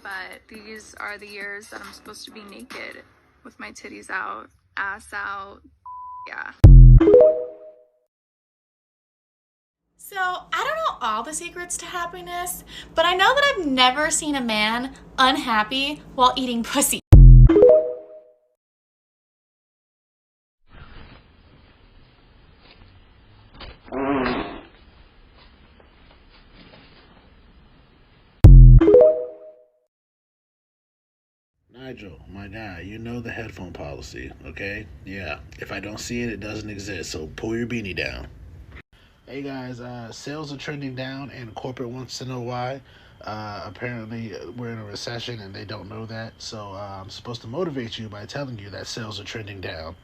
but these are the years that I'm supposed to be naked with my titties out, ass out, yeah. So, I don't know all the secrets to happiness, but I know that I've never seen a man unhappy while eating pussy. Nigel, my guy, you know the headphone policy, okay? Yeah, if I don't see it, it doesn't exist, so pull your beanie down. Hey guys, sales are trending down and corporate wants to know why. Apparently we're in a recession and they don't know that, so I'm supposed to motivate you by telling you that sales are trending down.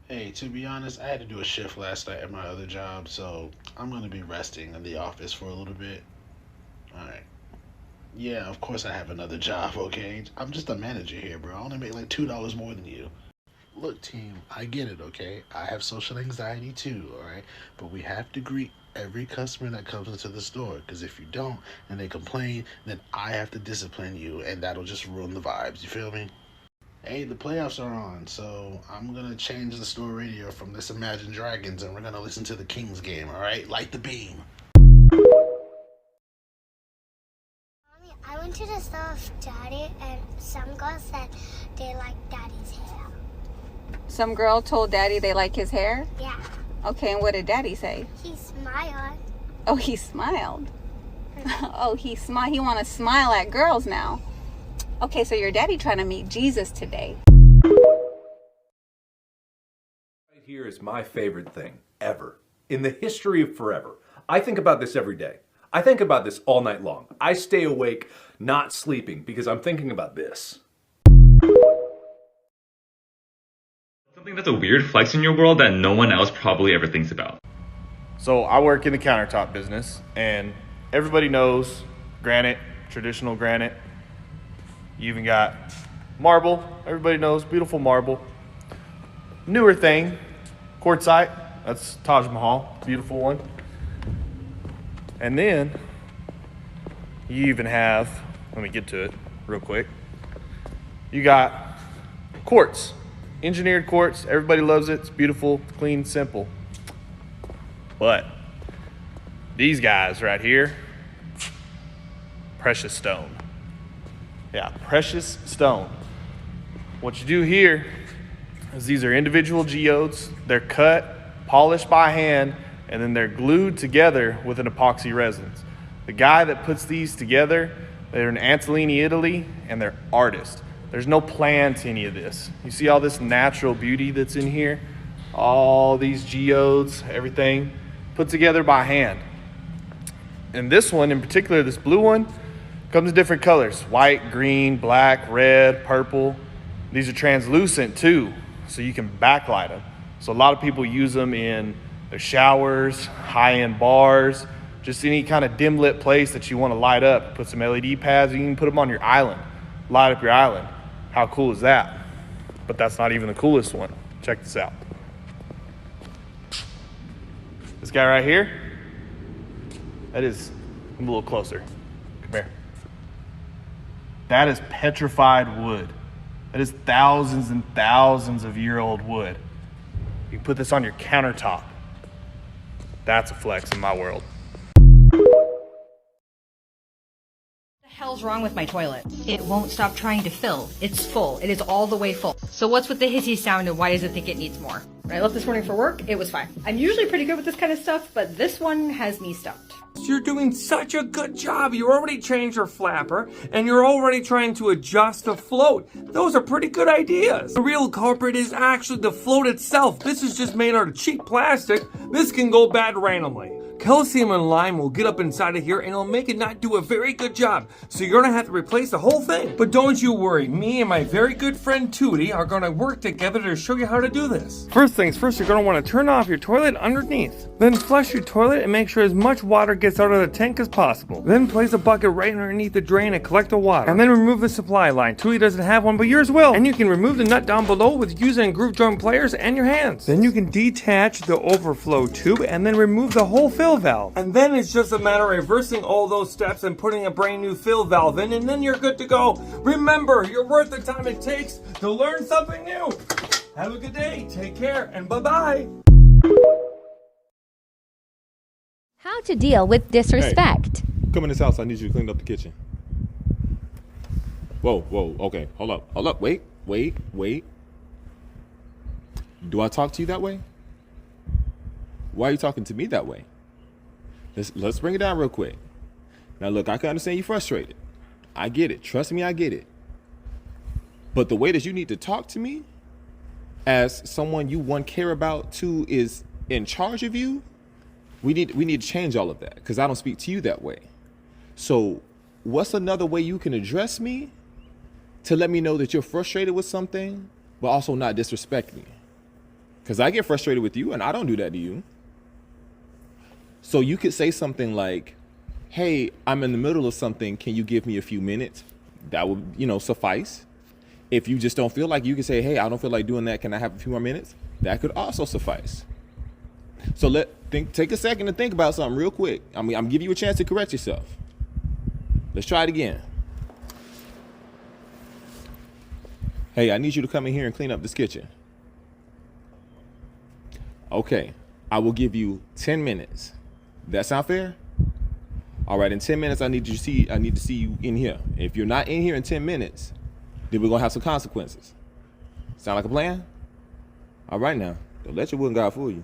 Hey, to be honest, I had to do a shift last night at my other job, so I'm going to be resting in the office for a little bit. Alright. Yeah, of course I have another job, okay? I'm just a manager here, bro. I only make like $2 more than you. Look, team, I get it, okay? I have social anxiety too, alright? But we have to greet every customer that comes into the store, because if you don't and they complain, then I have to discipline you, and that'll just ruin the vibes, you feel me? Hey, the playoffs are on, so I'm gonna change the store radio from this Imagine Dragons, and we're gonna listen to the Kings game, alright? Light the beam. I went to the store with Daddy, and some girls said they like Daddy's hair. Some girl told Daddy they like his hair? Yeah. Okay, and what did Daddy say? He smiled. Oh, he smiled. Oh, he want to smile at girls now. Okay, so your daddy trying to meet Jesus today. Right here is my favorite thing ever in the history of forever. I think about this every day. I think about this all night long. I stay awake, not sleeping, because I'm thinking about this. Something that's a weird flex in your world that no one else probably ever thinks about. So I work in the countertop business, and everybody knows granite, traditional granite. You even got marble. Everybody knows beautiful marble. Newer thing, quartzite. That's Taj Mahal, beautiful one. And then you even have, let me get to it real quick. You got quartz, engineered quartz. Everybody loves it. It's beautiful, clean, simple. But these guys right here, precious stone. Yeah, precious stone. What you do here is these are individual geodes. They're cut, polished by hand, and then they're glued together with an epoxy resins. The guy that puts these together, they're in Antolini, Italy, and they're artists. There's no plan to any of this. You see all this natural beauty that's in here? All these geodes, everything put together by hand. And this one in particular, this blue one, comes in different colors: white, green, black, red, purple. These are translucent too, so you can backlight them. So a lot of people use them in their showers, high-end bars, just any kind of dim lit place that you want to light up. Put some LED pads, you can put them on your island, light up your island. How cool is that? But that's not even the coolest one. Check this out. This guy right here, that is, come a little closer. Come here. That is petrified wood. That is thousands and thousands of year old wood. You can put this on your countertop. That's a flex in my world. What the hell's wrong with my toilet? It won't stop trying to fill. It's full. It is all the way full. So what's with the hissy sound and why does it think it needs more? When I left this morning for work, it was fine. I'm usually pretty good with this kind of stuff, but this one has me stumped. You're doing such a good job. You already changed your flapper, and you're already trying to adjust the float. Those are pretty good ideas. The real culprit is actually the float itself. This is just made out of cheap plastic. This can go bad randomly. Calcium and lime will get up inside of here and it'll make it not do a very good job. So you're gonna have to replace the whole thing. But don't you worry, me and my very good friend Tootie are gonna work together to show you how to do this. First things first, you're gonna wanna turn off your toilet underneath. Then flush your toilet and make sure as much water gets out of the tank as possible. Then place a bucket right underneath the drain and collect the water. And then remove the supply line. Tootie doesn't have one, but yours will. And you can remove the nut down below with using groove joint pliers and your hands. Then you can detach the overflow tube and then remove the whole filter. fill valve. And then it's just a matter of reversing all those steps and putting a brand new fill valve in, and then you're good to go. Remember, you're worth the time it takes to learn something new. Have a good day, take care, and bye-bye. How to deal with disrespect. Hey, come in this house, I need you to clean up the kitchen. Whoa, okay, hold up, wait. Do I talk to you that way? Why are you talking to me that way? Let's bring it down real quick. Now look, I can understand you frustrated. I get it, trust me, I get it. But the way that you need to talk to me as someone you one care about, two is in charge of you, we need to change all of that, because I don't speak to you that way. So what's another way you can address me to let me know that you're frustrated with something, but also not disrespect me? Because I get frustrated with you and I don't do that to you. So you could say something like, hey, I'm in the middle of something, can you give me a few minutes? That would, suffice. If you just don't feel like, you can say, hey, I don't feel like doing that, can I have a few more minutes? That could also suffice. So take a second to think about something real quick. I'm giving you a chance to correct yourself. Let's try it again. Hey, I need you to come in here and clean up this kitchen. Okay, I will give you 10 minutes. That sound fair? All right, in 10 minutes, I need to see you in here. If you're not in here in 10 minutes, then we're gonna have some consequences. Sound like a plan? All right now, don't let your will and God fool you.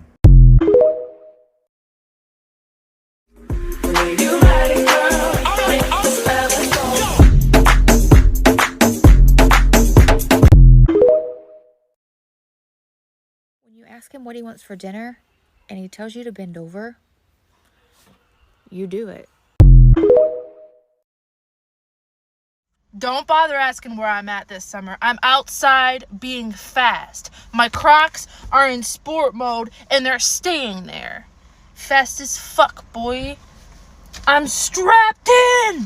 When you ask him what he wants for dinner and he tells you to bend over, you do it. Don't bother asking where I'm at this summer. I'm outside being fast. My Crocs are in sport mode and they're staying there. Fast as fuck, boy. I'm strapped in!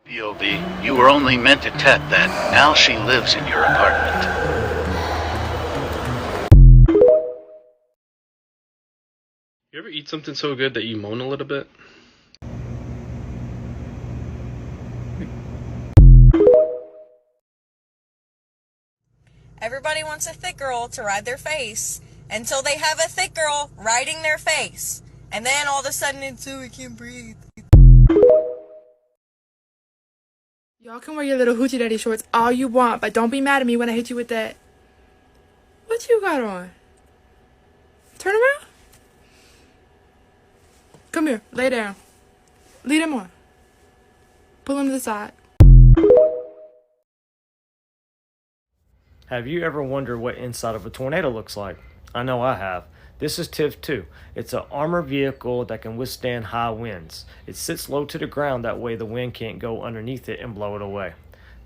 POV, you were only meant to tap that. Now she lives in your apartment. You ever eat something so good that you moan a little bit? Everybody wants a thick girl to ride their face until they have a thick girl riding their face. And then all of a sudden it's, oh, I can't breathe. Y'all can wear your little hoochie daddy shorts all you want, but don't be mad at me when I hit you with that. What you got on? Turn around. Come here, lay down. Lead him on. Pull him to the side. Have you ever wondered what inside of a tornado looks like? I know I have. This is TIV-2. It's an armored vehicle that can withstand high winds. It sits low to the ground, that way the wind can't go underneath it and blow it away.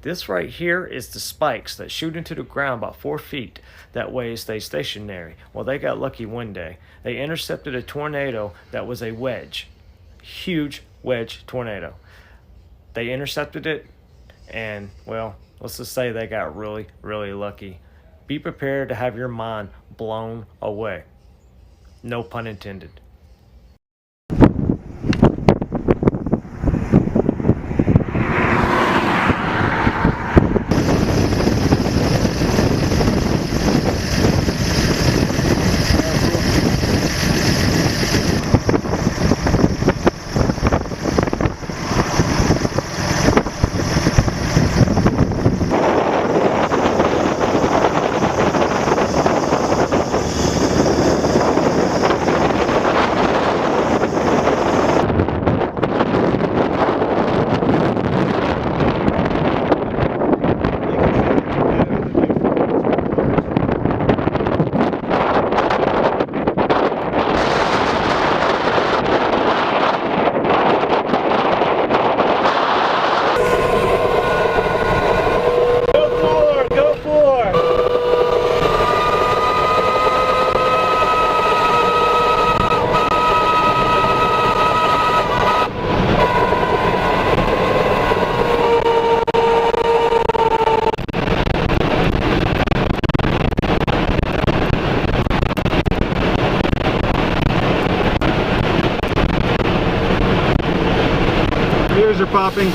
This right here is the spikes that shoot into the ground about 4 feet. That way it stays stationary. Well, they got lucky one day. They intercepted a tornado that was a wedge. Huge wedge tornado. They intercepted it and, well, let's just say they got really, really lucky. Be prepared to have your mind blown away. No pun intended. Ears are popping.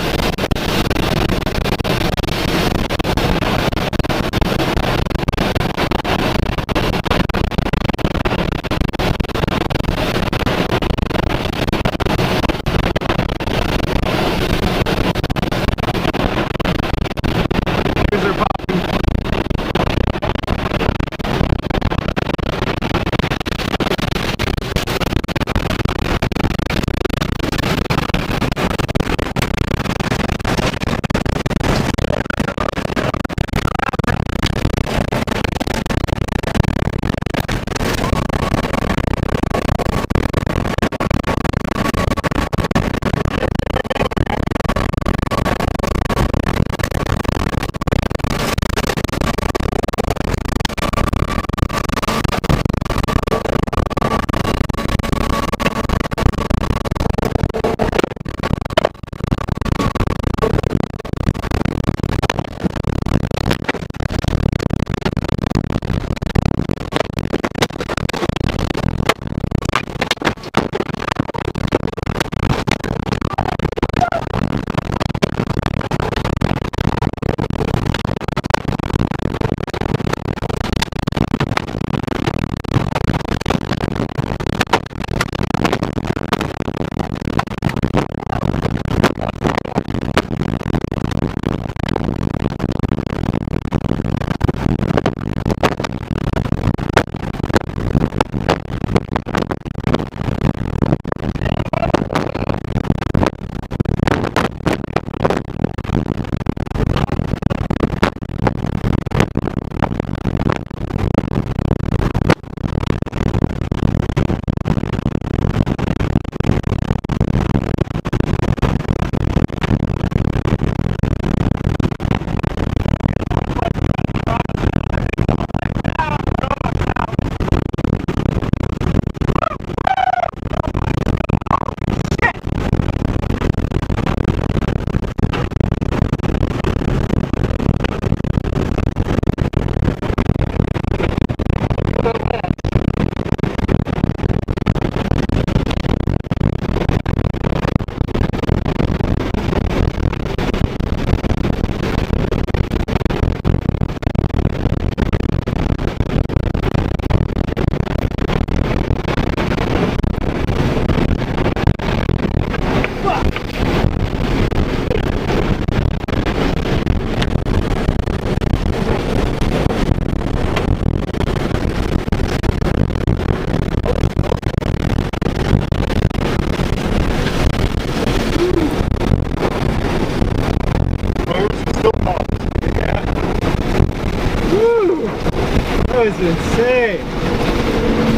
That was insane.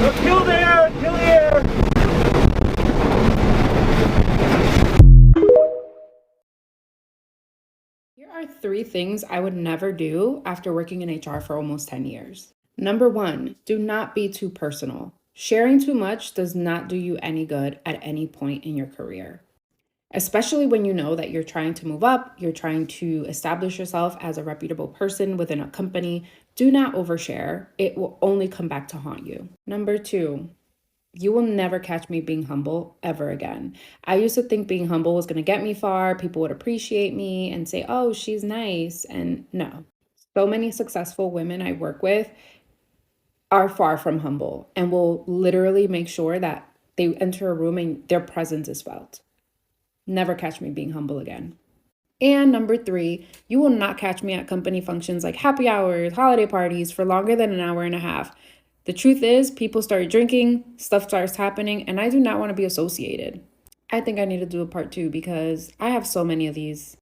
Oh, kill the air! Kill the air! Here are 3 things I would never do after working in HR for almost 10 years. Number 1, do not be too personal. Sharing too much does not do you any good at any point in your career. Especially when you know that you're trying to move up, you're trying to establish yourself as a reputable person within a company. Do not overshare. It will only come back to haunt you. Number 2, you will never catch me being humble ever again. I used to think being humble was going to get me far. People would appreciate me and say, oh, she's nice. And no, so many successful women I work with are far from humble and will literally make sure that they enter a room and their presence is felt. Never catch me being humble again. And number 3, you will not catch me at company functions like happy hours, holiday parties for longer than an hour and a half. The truth is, people start drinking, stuff starts happening, and I do not want to be associated. I think I need to do a part 2 because I have so many of these.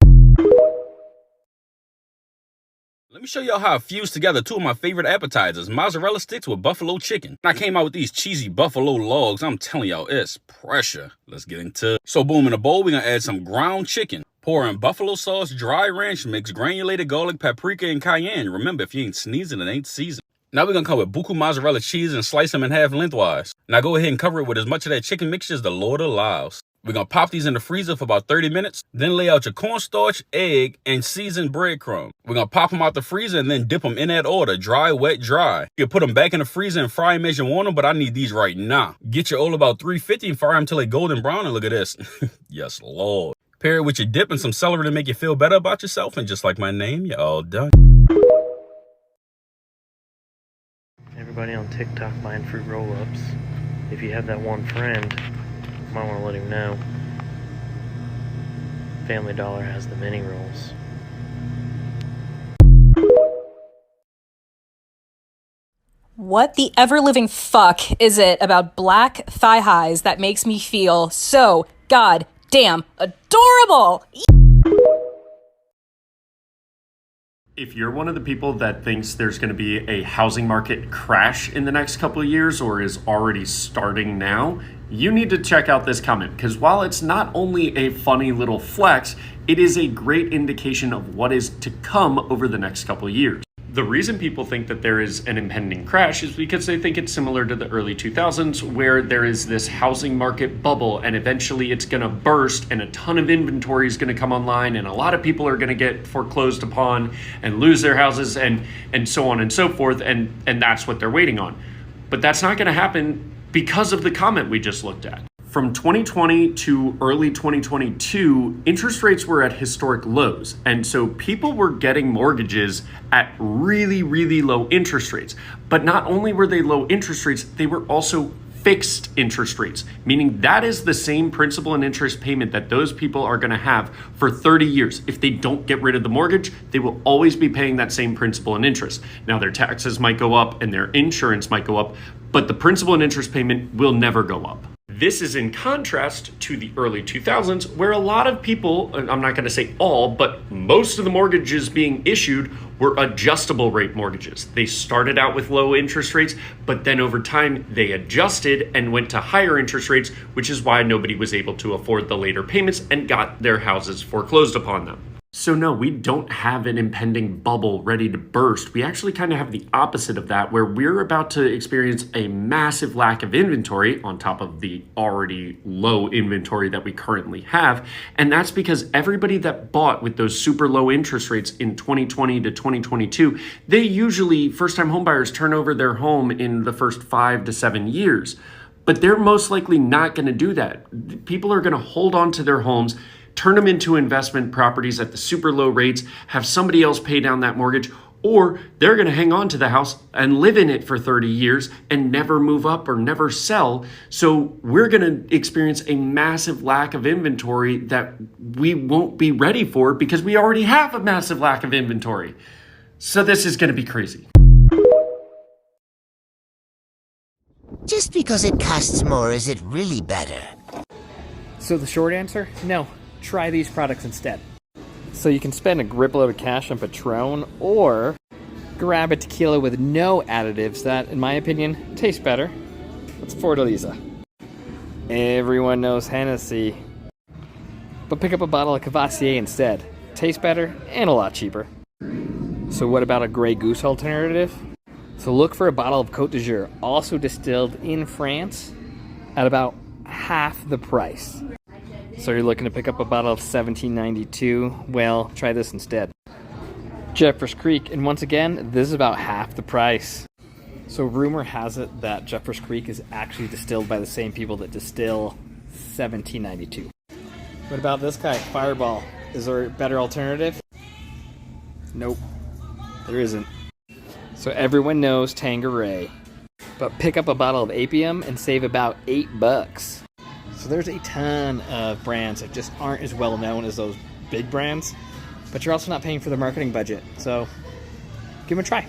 Let me show y'all how I fused together 2 of my favorite appetizers, mozzarella sticks with buffalo chicken. I came out with these cheesy buffalo logs. I'm telling y'all, it's pressure. Let's get into it. So boom, in a bowl, we're gonna add some ground chicken. Pour in buffalo sauce, dry ranch mix, granulated garlic, paprika, and cayenne. Remember, if you ain't sneezing, it ain't seasoned. Now we're gonna come with buku mozzarella cheese and slice them in half lengthwise. Now go ahead and cover it with as much of that chicken mixture as the Lord allows. We're gonna pop these in the freezer for about 30 minutes, then lay out your cornstarch, egg, and seasoned breadcrumb. We're gonna pop them out the freezer and then dip them in that order, dry, wet, dry. You can put them back in the freezer and fry them as you want them, but I need these right now. Get your oil about 350 and fry them till they golden brown, and look at this. Yes, Lord. Pair it with your dip and some celery to make you feel better about yourself, and just like my name, you're all done. Everybody on TikTok buying fruit roll-ups. If you have that one friend, you might want to let him know. Family Dollar has the mini rolls. What the ever-living fuck is it about black thigh highs that makes me feel so goddamn adorable? If you're one of the people that thinks there's going to be a housing market crash in the next couple of years or is already starting now, you need to check out this comment, because while it's not only a funny little flex, it is a great indication of what is to come over the next couple of years. The reason people think that there is an impending crash is because they think it's similar to the early 2000s, where there is this housing market bubble and eventually it's going to burst and a ton of inventory is going to come online and a lot of people are going to get foreclosed upon and lose their houses and so on and so forth, and that's what they're waiting on. But that's not going to happen because of the comment we just looked at. From 2020 to early 2022, interest rates were at historic lows. And so people were getting mortgages at really, really low interest rates. But not only were they low interest rates, they were also fixed interest rates, meaning that is the same principal and interest payment that those people are going to have for 30 years. If they don't get rid of the mortgage, they will always be paying that same principal and interest. Now, their taxes might go up and their insurance might go up, but the principal and interest payment will never go up. This is in contrast to the early 2000s, where a lot of people, I'm not going to say all, but most of the mortgages being issued were adjustable rate mortgages. They started out with low interest rates, but then over time they adjusted and went to higher interest rates, which is why nobody was able to afford the later payments and got their houses foreclosed upon them. So no, we don't have an impending bubble ready to burst. We actually kind of have the opposite of that, where we're about to experience a massive lack of inventory on top of the already low inventory that we currently have. And that's because everybody that bought with those super low interest rates in 2020 to 2022, they usually, first-time homebuyers, turn over their home in the first 5 to 7 years. But they're most likely not going to do that. People are going to hold on to their homes, turn them into investment properties at the super low rates, have somebody else pay down that mortgage, or they're going to hang on to the house and live in it for 30 years and never move up or never sell. So we're going to experience a massive lack of inventory that we won't be ready for because we already have a massive lack of inventory. So this is going to be crazy. Just because it costs more, is it really better? So the short answer? No. Try these products instead. So you can spend a grip load of cash on Patron or grab a tequila with no additives that, in my opinion, taste better. It's Fortaleza. Everyone knows Hennessy. But pick up a bottle of Cavassier instead. Tastes better and a lot cheaper. So what about a Grey Goose alternative? So look for a bottle of Côte d'Azur, also distilled in France, at about half the price. So you're looking to pick up a bottle of 1792, well, try this instead. Jeffers Creek, and once again, this is about half the price. So rumor has it that Jeffers Creek is actually distilled by the same people that distill 1792. What about this guy, Fireball? Is there a better alternative? Nope, there isn't. So everyone knows Tanqueray, but pick up a bottle of Apium and save about $8. So there's a ton of brands that just aren't as well known as those big brands, but you're also not paying for the marketing budget, so give them a try.